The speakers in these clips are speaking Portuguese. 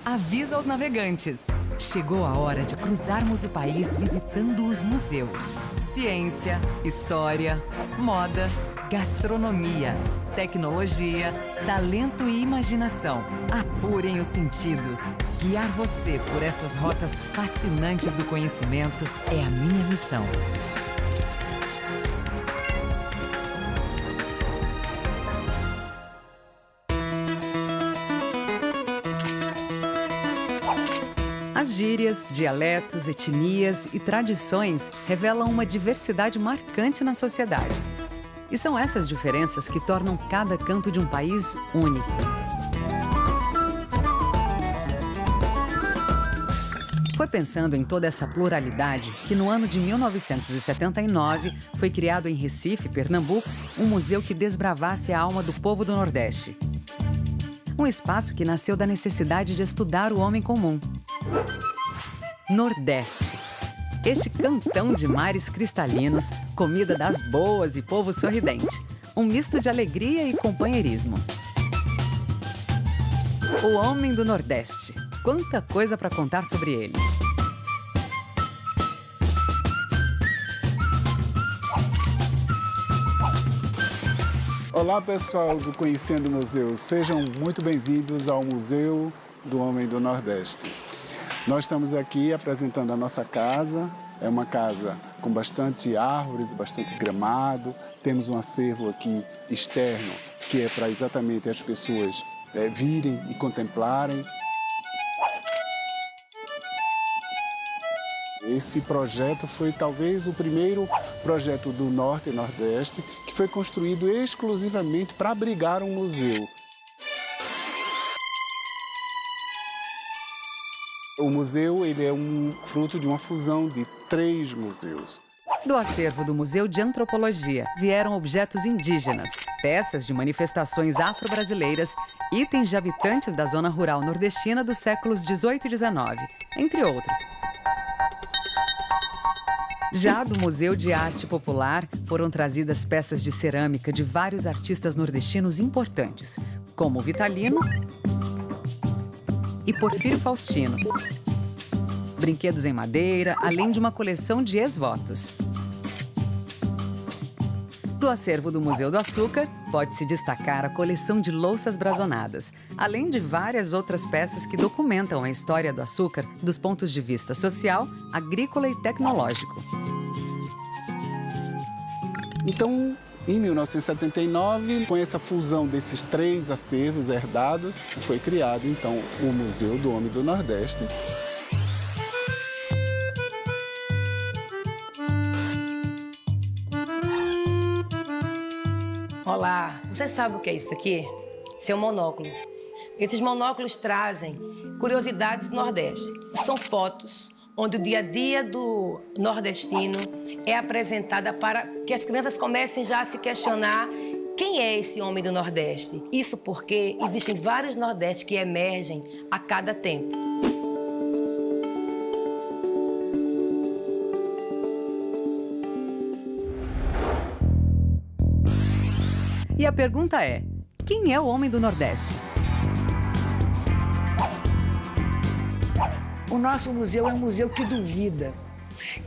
avisa aos navegantes. Chegou a hora de cruzarmos o país visitando os museus. Ciência, história, moda, gastronomia, tecnologia, talento e imaginação. Apurem os sentidos. Guiar você por essas rotas fascinantes do conhecimento é a minha missão. As gírias, dialetos, etnias e tradições revelam uma diversidade marcante na sociedade. E são essas diferenças que tornam cada canto de um país único. Foi pensando em toda essa pluralidade que no ano de 1979 foi criado em Recife, Pernambuco, um museu que desbravasse a alma do povo do Nordeste. Um espaço que nasceu da necessidade de estudar o homem comum. Nordeste. Este cantão de mares cristalinos, comida das boas e povo sorridente. Um misto de alegria e companheirismo. O homem do Nordeste. Quanta coisa para contar sobre ele. Olá, pessoal do Conhecendo o Museu. Sejam muito bem-vindos ao Museu do Homem do Nordeste. Nós estamos aqui apresentando a nossa casa. É uma casa com bastante árvores, bastante gramado. Temos um acervo aqui externo, que é para exatamente as pessoas virem e contemplarem. Esse projeto foi talvez o primeiro projeto do Norte e Nordeste que foi construído exclusivamente para abrigar um museu. O museu ele é um fruto de uma fusão de 3 museus. Do acervo do Museu de Antropologia vieram objetos indígenas, peças de manifestações afro-brasileiras, itens de habitantes da zona rural nordestina dos séculos 18 e 19, entre outros. Já do Museu de Arte Popular foram trazidas peças de cerâmica de vários artistas nordestinos importantes, como Vitalino e Porfírio Faustino. Brinquedos em madeira, além de uma coleção de ex-votos. Do acervo do Museu do Açúcar, pode-se destacar a coleção de louças brasonadas, além de várias outras peças que documentam a história do açúcar dos pontos de vista social, agrícola e tecnológico. Então, em 1979, com essa fusão desses 3 acervos herdados, foi criado, então, o Museu do Homem do Nordeste. Olá, você sabe o que é isso aqui? Isso é um monóculo. Esses monóculos trazem curiosidades do Nordeste. São fotos onde o dia a dia do nordestino é apresentada para que as crianças comecem já a se questionar quem é esse homem do Nordeste. Isso porque existem vários Nordestes que emergem a cada tempo. E a pergunta é, quem é o homem do Nordeste? O nosso museu é um museu que duvida.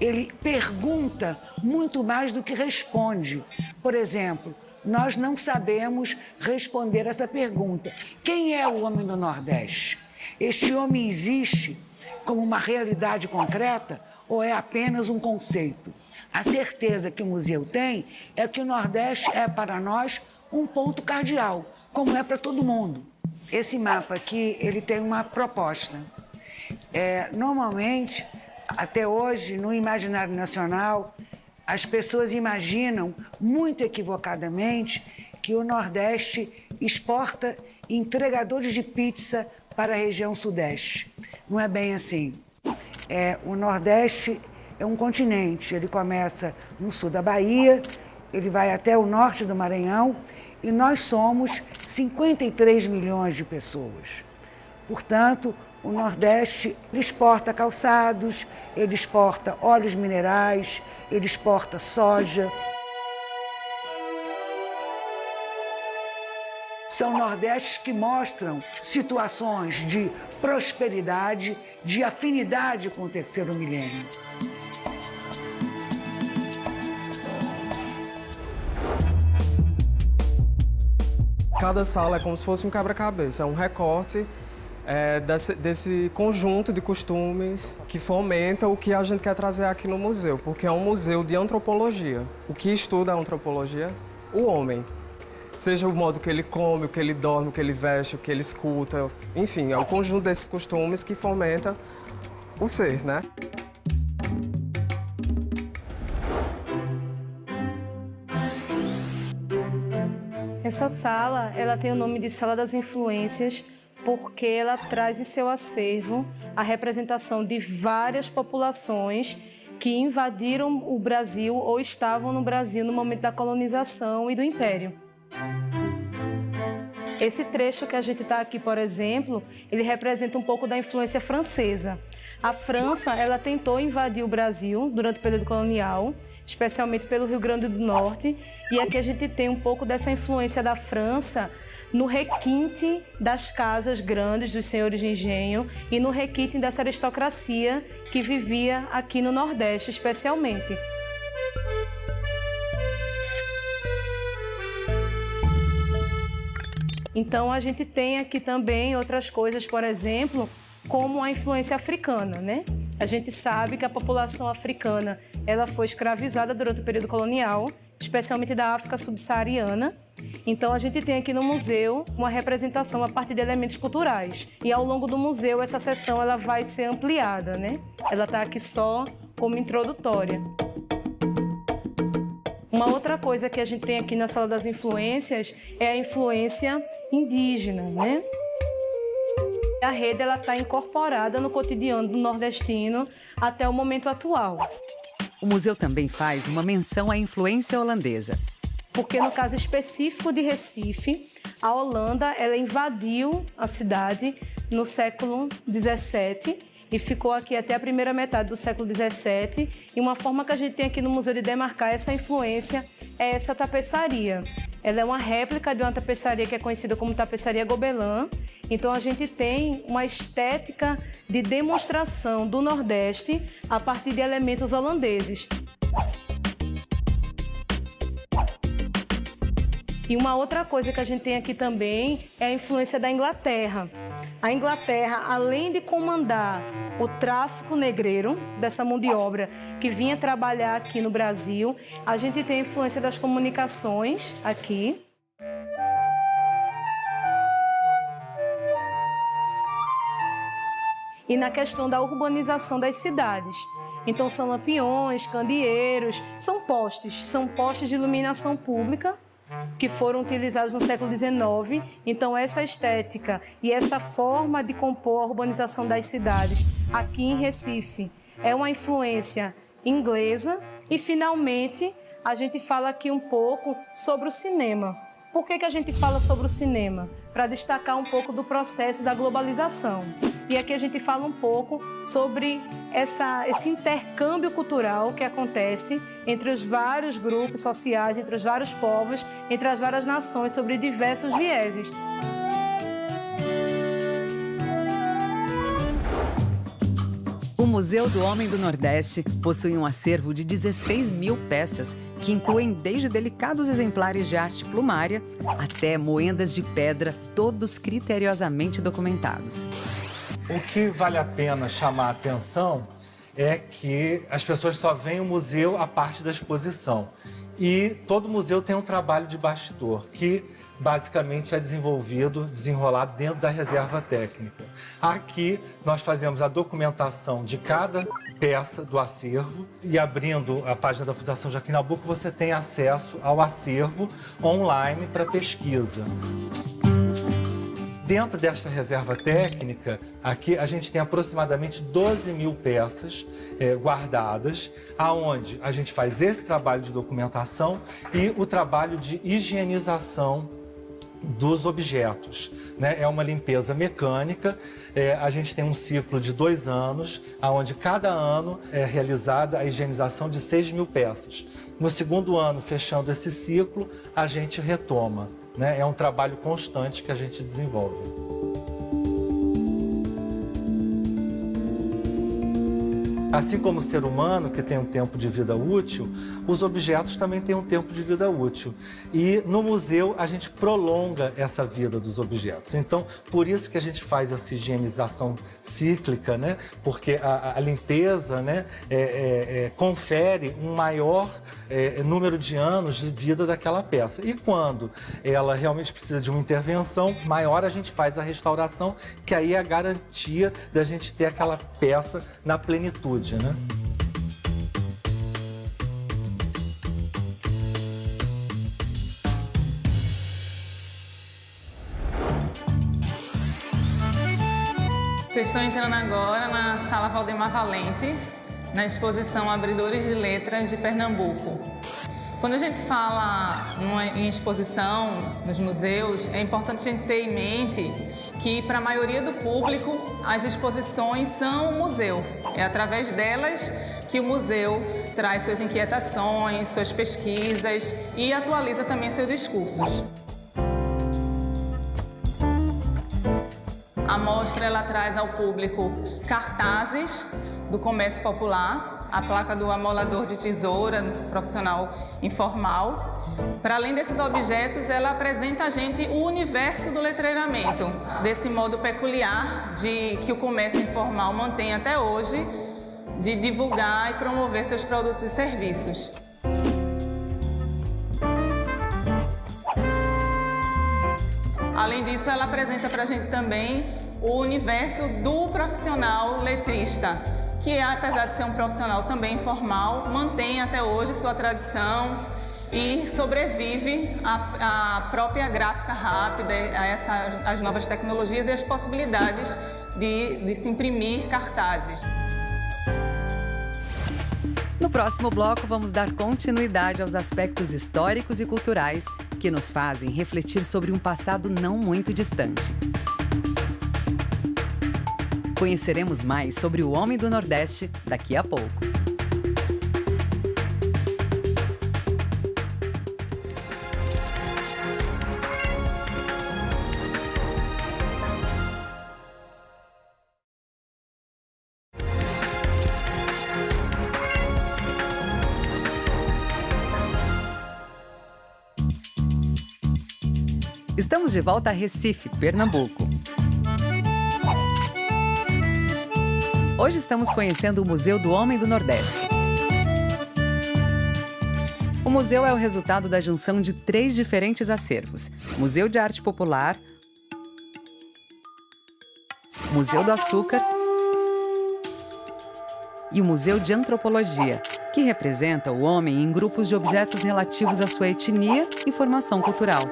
Ele pergunta muito mais do que responde. Por exemplo, nós não sabemos responder essa pergunta. Quem é o homem do Nordeste? Este homem existe como uma realidade concreta ou é apenas um conceito? A certeza que o museu tem é que o Nordeste é para nós um ponto cardeal, como é para todo mundo. Esse mapa aqui, ele tem uma proposta. Normalmente, até hoje, no imaginário nacional, as pessoas imaginam, muito equivocadamente, que o Nordeste exporta entregadores de pizza para a região Sudeste. Não é bem assim. O Nordeste é um continente. Ele começa no sul da Bahia, ele vai até o norte do Maranhão e nós somos 53 milhões de pessoas. Portanto, o Nordeste exporta calçados, ele exporta óleos minerais, ele exporta soja. São nordestes que mostram situações de prosperidade, de afinidade com o terceiro milênio. Cada sala é como se fosse um quebra-cabeça, é um recorte desse conjunto de costumes que fomenta o que a gente quer trazer aqui no museu, porque é um museu de antropologia. O que estuda a antropologia? O homem. Seja o modo que ele come, o que ele dorme, o que ele veste, o que ele escuta, enfim, é o conjunto desses costumes que fomenta o ser, né? Essa sala, ela tem o nome de Sala das Influências porque ela traz em seu acervo a representação de várias populações que invadiram o Brasil ou estavam no Brasil no momento da colonização e do Império. Esse trecho que a gente está aqui, por exemplo, ele representa um pouco da influência francesa. A França, ela tentou invadir o Brasil durante o período colonial, especialmente pelo Rio Grande do Norte, e aqui a gente tem um pouco dessa influência da França no requinte das casas grandes dos senhores de engenho e no requinte dessa aristocracia que vivia aqui no Nordeste, especialmente. Então, a gente tem aqui também outras coisas, por exemplo, como a influência africana, né? A gente sabe que a população africana ela foi escravizada durante o período colonial, especialmente da África subsaariana. Então, a gente tem aqui no museu uma representação a partir de elementos culturais. E ao longo do museu, essa seção ela vai ser ampliada, né? Ela está aqui só como introdutória. Uma outra coisa que a gente tem aqui na Sala das Influências é a influência indígena, né? A rede está incorporada no cotidiano do nordestino até o momento atual. O museu também faz uma menção à influência holandesa. Porque no caso específico de Recife, a Holanda ela invadiu a cidade no século XVII e ficou aqui até a primeira metade do século XVII. E uma forma que a gente tem aqui no museu de demarcar essa influência é essa tapeçaria. Ela é uma réplica de uma tapeçaria que é conhecida como tapeçaria Gobelin. Então a gente tem uma estética de demonstração do Nordeste a partir de elementos holandeses. E uma outra coisa que a gente tem aqui também é a influência da Inglaterra. A Inglaterra, além de comandar o tráfico negreiro, dessa mão de obra que vinha trabalhar aqui no Brasil, a gente tem a influência das comunicações aqui. E na questão da urbanização das cidades. Então são lampiões, candeeiros, são postes de iluminação pública que foram utilizados no século XIX. Então essa estética e essa forma de compor a urbanização das cidades aqui em Recife é uma influência inglesa. E finalmente a gente fala aqui um pouco sobre o cinema. Por que a gente fala sobre o cinema? Para destacar um pouco do processo da globalização. E aqui a gente fala um pouco sobre esse intercâmbio cultural que acontece entre os vários grupos sociais, entre os vários povos, entre as várias nações, sobre diversos vieses. O Museu do Homem do Nordeste possui um acervo de 16 mil peças, que incluem desde delicados exemplares de arte plumária até moendas de pedra, todos criteriosamente documentados. O que vale a pena chamar a atenção é que as pessoas só veem o museu a parte da exposição. E todo museu tem um trabalho de bastidor, que basicamente é desenrolado dentro da reserva técnica. Aqui nós fazemos a documentação de cada peça do acervo e abrindo a página da Fundação Joaquim Nabuco você tem acesso ao acervo online para pesquisa. Dentro desta reserva técnica, aqui a gente tem aproximadamente 12 mil peças guardadas, aonde a gente faz esse trabalho de documentação e o trabalho de higienização dos objetos, né? É uma limpeza mecânica, a gente tem um ciclo de 2 anos, onde cada ano é realizada a higienização de 6 mil peças. No segundo ano, fechando esse ciclo, a gente retoma. né? É um trabalho constante que a gente desenvolve. Assim como o ser humano, que tem um tempo de vida útil, os objetos também têm um tempo de vida útil. E no museu a gente prolonga essa vida dos objetos. Então, por isso que a gente faz essa higienização cíclica, né? Porque a limpeza, né, confere um maior número de anos de vida daquela peça. E quando ela realmente precisa de uma intervenção maior, a gente faz a restauração, que aí é a garantia da gente ter aquela peça na plenitude. Né? Vocês estão entrando agora na Sala Valdemar Valente, na exposição Abridores de Letras de Pernambuco. Quando a gente fala em exposição nos museus, é importante a gente ter em mente que, para a maioria do público, as exposições são um museu. É através delas que o museu traz suas inquietações, suas pesquisas e atualiza também seus discursos. A mostra ela traz ao público cartazes do comércio popular, a placa do amolador de tesoura profissional informal. Para além desses objetos, ela apresenta a gente o universo do letreiramento, desse modo peculiar que o comércio informal mantém até hoje, de divulgar e promover seus produtos e serviços. Além disso, ela apresenta para a gente também o universo do profissional letrista, que, apesar de ser um profissional também informal, mantém até hoje sua tradição e sobrevive à própria gráfica rápida, às novas tecnologias e às possibilidades de se imprimir cartazes. No próximo bloco, vamos dar continuidade aos aspectos históricos e culturais que nos fazem refletir sobre um passado não muito distante. Conheceremos mais sobre o Homem do Nordeste daqui a pouco. Estamos de volta a Recife, Pernambuco. Hoje estamos conhecendo o Museu do Homem do Nordeste. O museu é o resultado da junção de 3 diferentes acervos: Museu de Arte Popular, Museu do Açúcar e o Museu de Antropologia, que representa o homem em grupos de objetos relativos à sua etnia e formação cultural.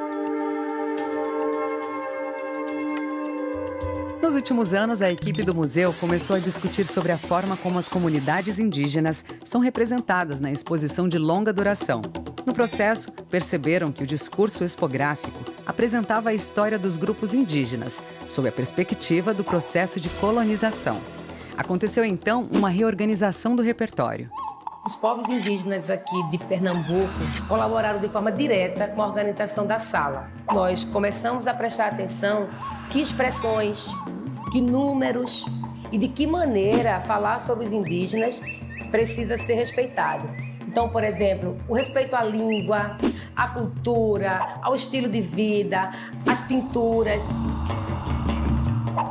Nos últimos anos, a equipe do museu começou a discutir sobre a forma como as comunidades indígenas são representadas na exposição de longa duração. No processo, perceberam que o discurso expográfico apresentava a história dos grupos indígenas, sob a perspectiva do processo de colonização. Aconteceu então uma reorganização do repertório. Os povos indígenas aqui de Pernambuco colaboraram de forma direta com a organização da sala. Nós começamos a prestar atenção que expressões, que números e de que maneira falar sobre os indígenas precisa ser respeitado. Então, por exemplo, o respeito à língua, à cultura, ao estilo de vida, às pinturas.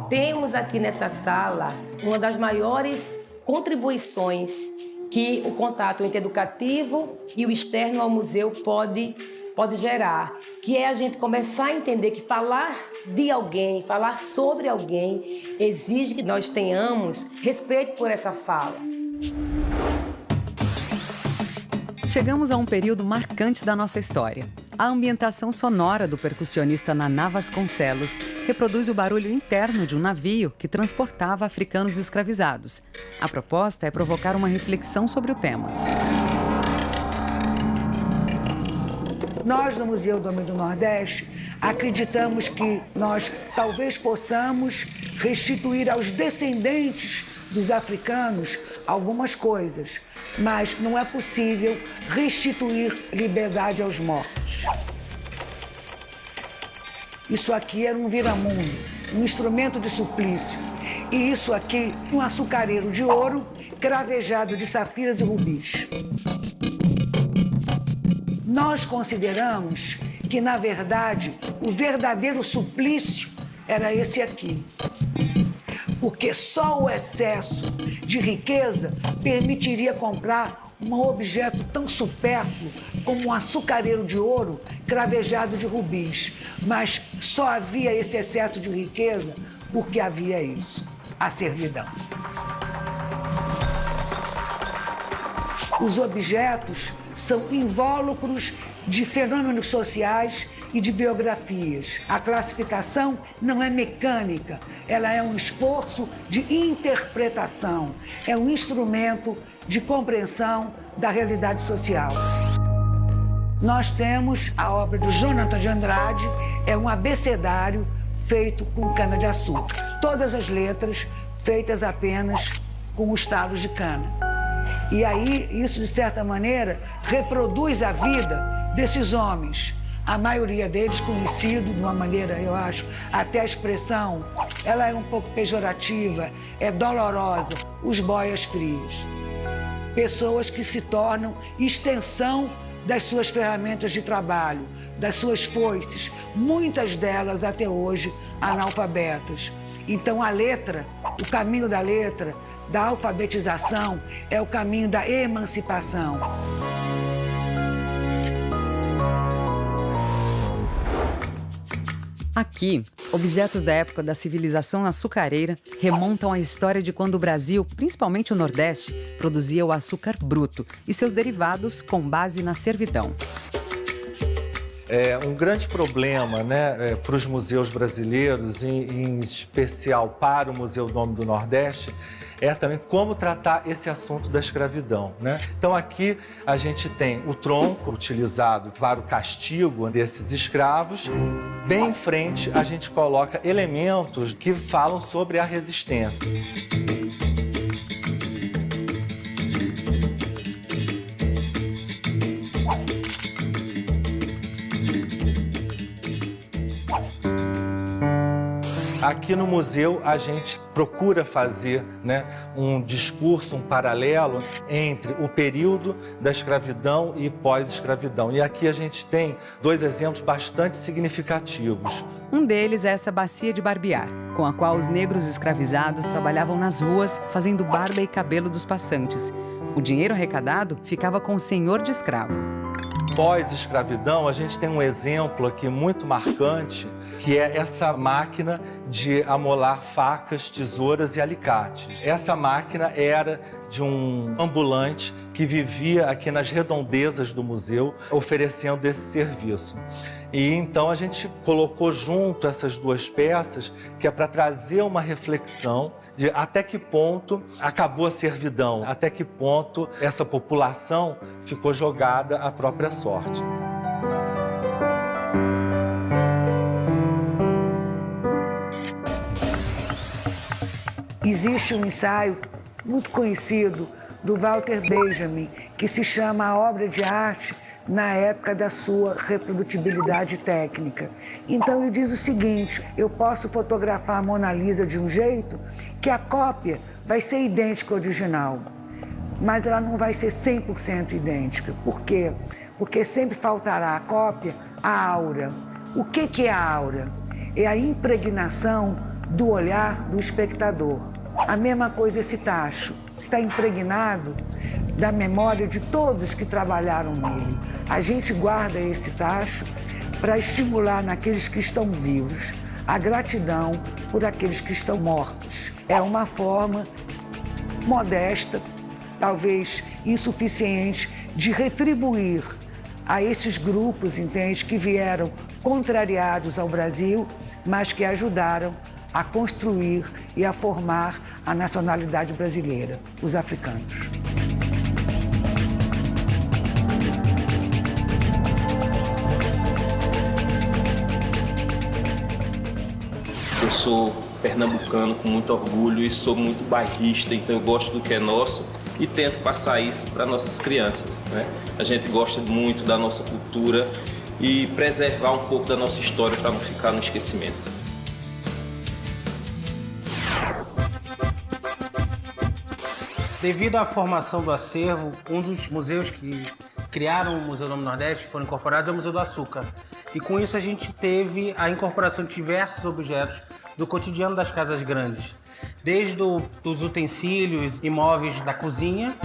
Temos aqui nessa sala uma das maiores contribuições que o contato entre educativo e o externo ao museu pode gerar, que é a gente começar a entender que falar de alguém, falar sobre alguém, exige que nós tenhamos respeito por essa fala. Chegamos a um período marcante da nossa história. A ambientação sonora do percussionista Naná Vasconcelos reproduz o barulho interno de um navio que transportava africanos escravizados. A proposta é provocar uma reflexão sobre o tema. Nós, no Museu do Homem do Nordeste, acreditamos que nós talvez possamos restituir aos descendentes dos africanos algumas coisas, mas não é possível restituir liberdade aos mortos. Isso aqui era um viramundo, um instrumento de suplício. E isso aqui, um açucareiro de ouro cravejado de safiras e rubis. Nós consideramos que, na verdade, o verdadeiro suplício era esse aqui. Porque só o excesso de riqueza permitiria comprar um objeto tão supérfluo como um açucareiro de ouro cravejado de rubis. Mas só havia esse excesso de riqueza porque havia isso, a servidão. Os objetos são invólucros de fenômenos sociais e de biografias. A classificação não é mecânica, ela é um esforço de interpretação, é um instrumento de compreensão da realidade social. Nós temos a obra do Jonathan de Andrade, é um abecedário feito com cana-de-açúcar. Todas as letras feitas apenas com os talos de cana. E aí, isso, de certa maneira, reproduz a vida desses homens. A maioria deles conhecido de uma maneira, eu acho, até a expressão, ela é um pouco pejorativa, é dolorosa, os boias frios. Pessoas que se tornam extensão das suas ferramentas de trabalho, das suas foices, muitas delas até hoje analfabetas. Então a letra, o caminho da letra, da alfabetização, é o caminho da emancipação. Aqui, objetos da época da civilização açucareira remontam à história de quando o Brasil, principalmente o Nordeste, produzia o açúcar bruto e seus derivados com base na servidão. Um grande problema, né, para os museus brasileiros, em especial para o Museu do Homem do Nordeste, é também como tratar esse assunto da escravidão, né? Então aqui a gente tem o tronco utilizado para o castigo desses escravos. Bem em frente a gente coloca elementos que falam sobre a resistência. Aqui no museu, a gente procura fazer, né, um discurso, um paralelo entre o período da escravidão e pós-escravidão. E aqui a gente tem dois exemplos bastante significativos. Um deles é essa bacia de barbear, com a qual os negros escravizados trabalhavam nas ruas, fazendo barba e cabelo dos passantes. O dinheiro arrecadado ficava com o senhor de escravo. Pós-escravidão, a gente tem um exemplo aqui muito marcante, que é essa máquina de amolar facas, tesouras e alicates. Essa máquina era de um ambulante que vivia aqui nas redondezas do museu, oferecendo esse serviço. E então a gente colocou junto essas duas peças, que é para trazer uma reflexão de até que ponto acabou a servidão, até que ponto essa população ficou jogada à própria sorte. Existe um ensaio muito conhecido do Walter Benjamin, que se chama A Obra de Arte na época da sua reprodutibilidade técnica. Então ele diz o seguinte: eu posso fotografar a Mona Lisa de um jeito que a cópia vai ser idêntica ao original, mas ela não vai ser 100% idêntica. Por quê? Porque sempre faltará à cópia a aura. O que é a aura? É a impregnação do olhar do espectador. A mesma coisa esse tacho. Está impregnado da memória de todos que trabalharam nele. A gente guarda esse tacho para estimular naqueles que estão vivos a gratidão por aqueles que estão mortos. É uma forma modesta, talvez insuficiente, de retribuir a esses grupos, entende, que vieram contrariados ao Brasil, mas que ajudaram a construir e a formar a nacionalidade brasileira, os africanos. Eu sou pernambucano com muito orgulho e sou muito bairrista, então eu gosto do que é nosso e tento passar isso para nossas crianças, né? A gente gosta muito da nossa cultura e preservar um pouco da nossa história para não ficar no esquecimento. Devido à formação do acervo, um dos museus que criaram o Museu do Homem do Nordeste, foram incorporados, é o Museu do Açúcar. E com isso a gente teve a incorporação de diversos objetos do cotidiano das casas grandes. Desde os utensílios e móveis da cozinha,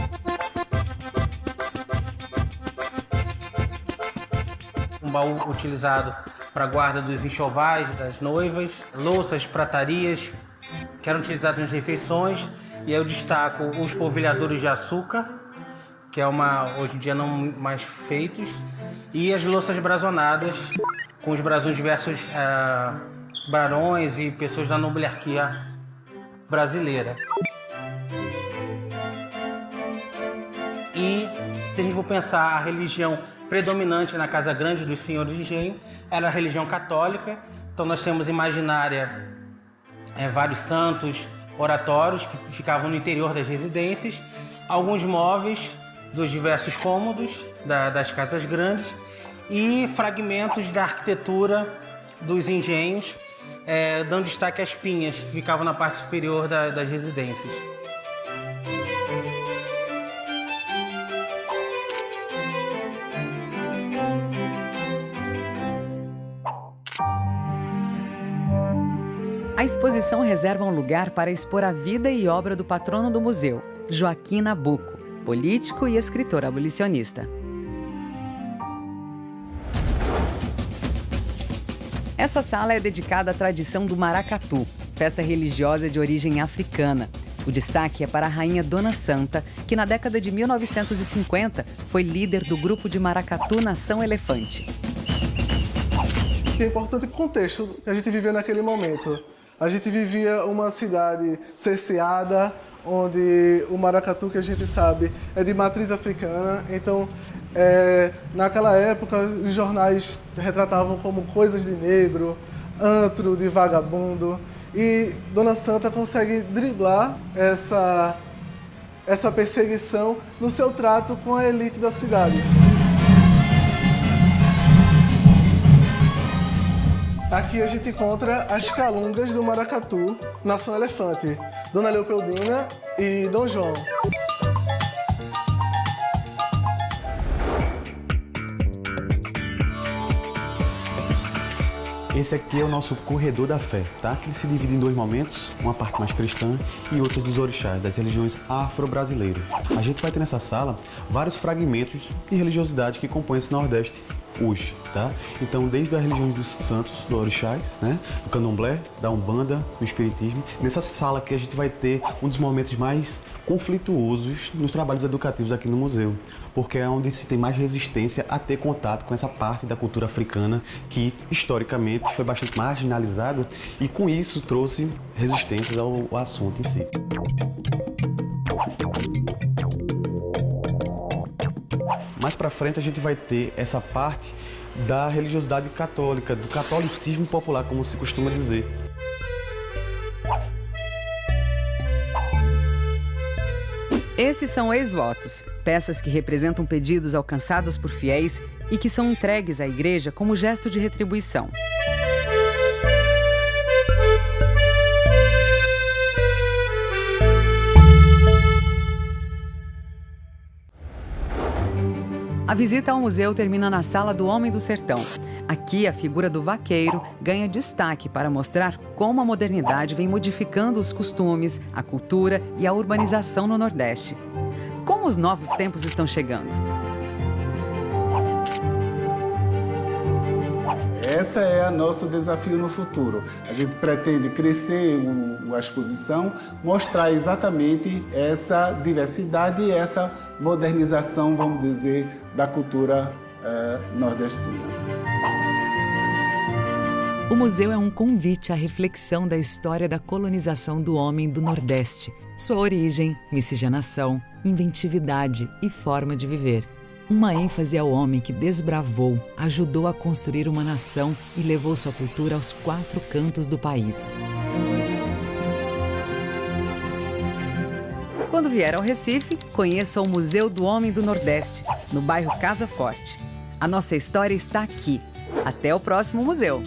um baú utilizado para a guarda dos enxovais das noivas, louças, pratarias que eram utilizadas nas refeições. E eu destaco os polvilhadores de açúcar, que hoje em dia não mais feitos, e as louças brasonadas, com os brasões de diversos barões e pessoas da nobiliarquia brasileira. E se a gente for pensar a religião predominante na Casa Grande dos Senhores de Engenho, era a religião católica. Então nós temos imaginária vários santos, oratórios que ficavam no interior das residências, alguns móveis dos diversos cômodos das casas grandes e fragmentos da arquitetura dos engenhos, dando destaque às pinhas que ficavam na parte superior das residências. A exposição reserva um lugar para expor a vida e obra do patrono do museu, Joaquim Nabuco, político e escritor abolicionista. Essa sala é dedicada à tradição do maracatu, festa religiosa de origem africana. O destaque é para a rainha Dona Santa, que na década de 1950 foi líder do grupo de maracatu Nação Elefante. É importante o contexto que a gente vivia naquele momento. A gente vivia uma cidade cerceada, onde o maracatu, que a gente sabe, é de matriz africana. Então, naquela época, os jornais retratavam como coisas de negro, antro de vagabundo. E Dona Santa consegue driblar essa perseguição no seu trato com a elite da cidade. Aqui a gente encontra as calungas do maracatu, Nação Elefante, Dona Leopoldina e Dom João. Esse aqui é o nosso corredor da fé, tá? Que ele se divide em dois momentos, uma parte mais cristã e outra dos orixás, das religiões afro-brasileiras. A gente vai ter nessa sala vários fragmentos de religiosidade que compõem esse Nordeste hoje, tá? Então, desde a religião dos santos, dos orixás, né? Do candomblé, da umbanda, do espiritismo. Nessa sala aqui a gente vai ter um dos momentos mais conflituosos nos trabalhos educativos aqui no museu, porque é onde se tem mais resistência a ter contato com essa parte da cultura africana que, historicamente, foi bastante marginalizada e, com isso, trouxe resistências ao assunto em si. Mais para frente a gente vai ter essa parte da religiosidade católica, do catolicismo popular, como se costuma dizer. Esses são ex-votos, peças que representam pedidos alcançados por fiéis e que são entregues à igreja como gesto de retribuição. A visita ao museu termina na Sala do Homem do Sertão. Aqui, a figura do vaqueiro ganha destaque para mostrar como a modernidade vem modificando os costumes, a cultura e a urbanização no Nordeste. Como os novos tempos estão chegando? Esse é o nosso desafio no futuro. A gente pretende crescer a exposição, mostrar exatamente essa diversidade e essa modernização, vamos dizer, da cultura nordestina. O museu é um convite à reflexão da história da colonização do homem do Nordeste, sua origem, miscigenação, inventividade e forma de viver. Uma ênfase ao homem que desbravou, ajudou a construir uma nação e levou sua cultura aos 4 cantos do país. Quando vier ao Recife, conheça o Museu do Homem do Nordeste, no bairro Casa Forte. A nossa história está aqui. Até o próximo museu!